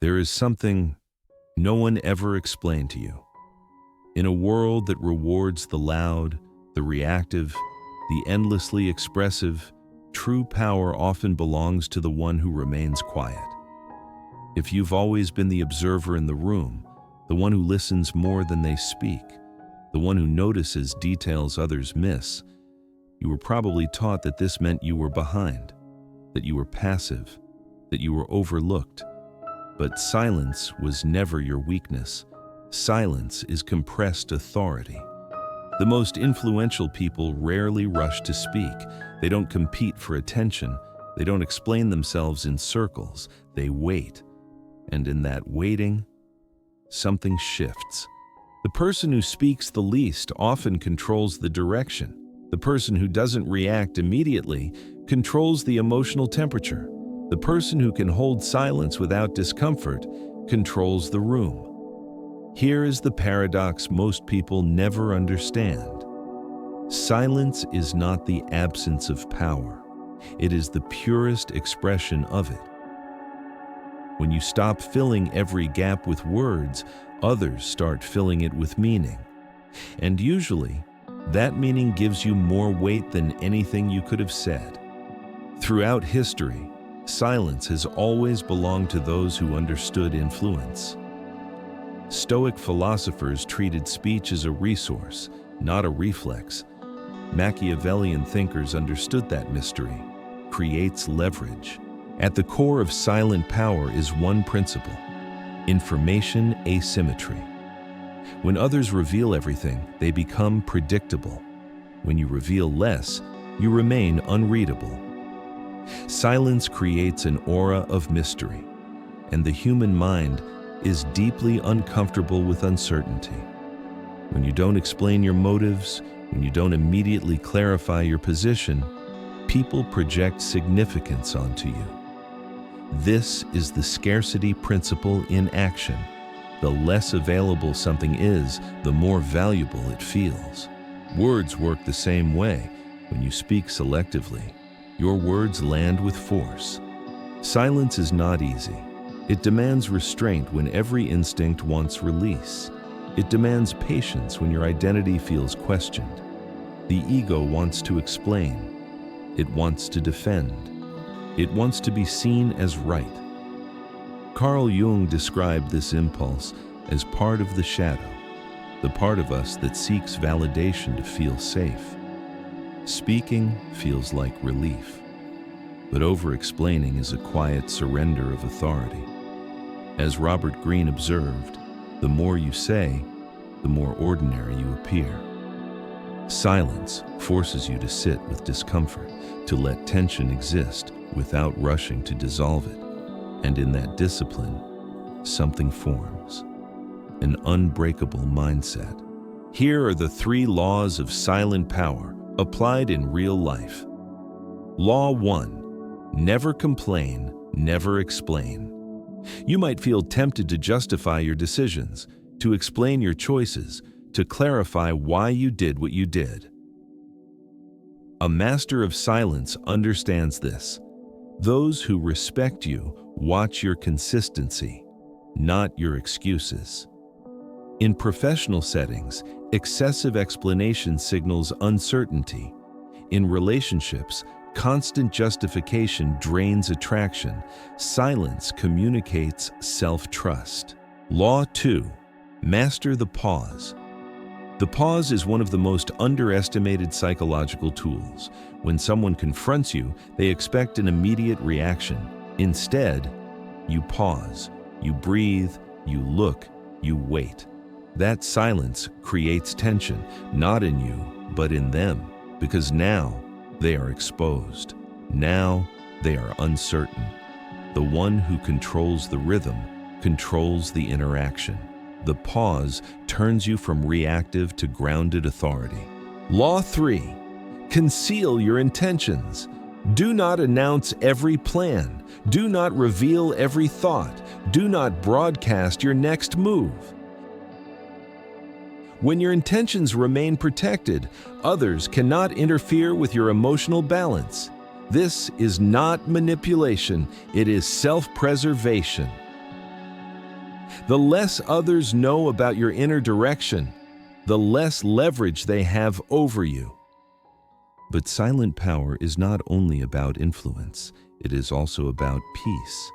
There is something no one ever explained to you. In a world that rewards the loud, the reactive, the endlessly expressive, true power often belongs to the one who remains quiet. If you've always been the observer in the room, the one who listens more than they speak, the one who notices details others miss, you were probably taught that this meant you were behind, that you were passive, that you were overlooked. But silence was never your weakness. Silence is compressed authority. The most influential people rarely rush to speak. They don't compete for attention. They don't explain themselves in circles. They wait. And in that waiting, something shifts. The person who speaks the least often controls the direction. The person who doesn't react immediately controls the emotional temperature. The person who can hold silence without discomfort controls the room. Here is the paradox most people never understand. Silence is not the absence of power. It is the purest expression of it. When you stop filling every gap with words, others start filling it with meaning. And usually, that meaning gives you more weight than anything you could have said. Throughout history, silence has always belonged to those who understood influence. Stoic philosophers treated speech as a resource, not a reflex. Machiavellian thinkers understood that mystery: creates leverage. At the core of silent power is one principle: information asymmetry. When others reveal everything, they become predictable. When you reveal less, you remain unreadable. Silence creates an aura of mystery, and the human mind is deeply uncomfortable with uncertainty. When you don't explain your motives, when you don't immediately clarify your position, people project significance onto you. This is the scarcity principle in action. The less available something is, the more valuable it feels. Words work the same way. When you speak selectively, your words land with force. Silence is not easy. It demands restraint when every instinct wants release. It demands patience when your identity feels questioned. The ego wants to explain. It wants to defend. It wants to be seen as right. Carl Jung described this impulse as part of the shadow, the part of us that seeks validation to feel safe. Speaking feels like relief, but over-explaining is a quiet surrender of authority. As Robert Greene observed, the more you say, the more ordinary you appear. Silence forces you to sit with discomfort, to let tension exist without rushing to dissolve it. And in that discipline, something forms: an unbreakable mindset. Here are the 3 laws of silent power applied in real life. Law 1: never complain, never explain. You might feel tempted to justify your decisions, to explain your choices, to clarify why you did what you did. A master of silence understands this. Those who respect you watch your consistency, not your excuses. In professional settings, excessive explanation signals uncertainty. In relationships, constant justification drains attraction. Silence communicates self-trust. Law 2: master the pause. The pause is one of the most underestimated psychological tools. When someone confronts you, they expect an immediate reaction. Instead, you pause, you breathe, you look, you wait. That silence creates tension, not in you, but in them, because now they are exposed. Now they are uncertain. The one who controls the rhythm controls the interaction. The pause turns you from reactive to grounded authority. Law 3: conceal your intentions. Do not announce every plan. Do not reveal every thought. Do not broadcast your next move. When your intentions remain protected, others cannot interfere with your emotional balance. This is not manipulation, it is self-preservation. The less others know about your inner direction, the less leverage they have over you. But silent power is not only about influence, it is also about peace.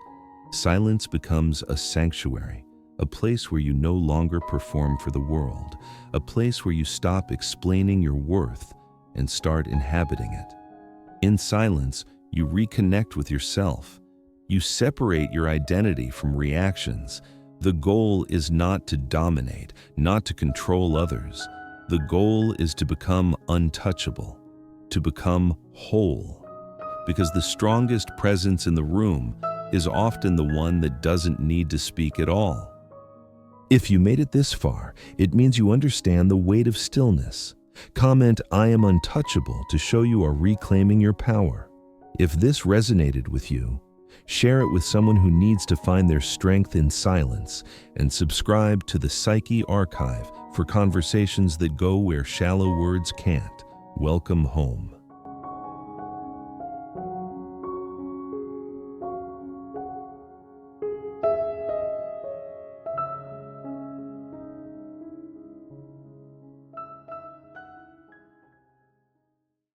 Silence becomes a sanctuary, a place where you no longer perform for the world, a place where you stop explaining your worth and start inhabiting it. In silence, you reconnect with yourself. You separate your identity from reactions. The goal is not to dominate, not to control others. The goal is to become untouchable, to become whole. Because the strongest presence in the room is often the one that doesn't need to speak at all. If you made it this far, it means you understand the weight of stillness. Comment "I am untouchable" to show you are reclaiming your power. If this resonated with you, share it with someone who needs to find their strength in silence, and subscribe to the Psyche Archive for conversations that go where shallow words can't. Welcome home.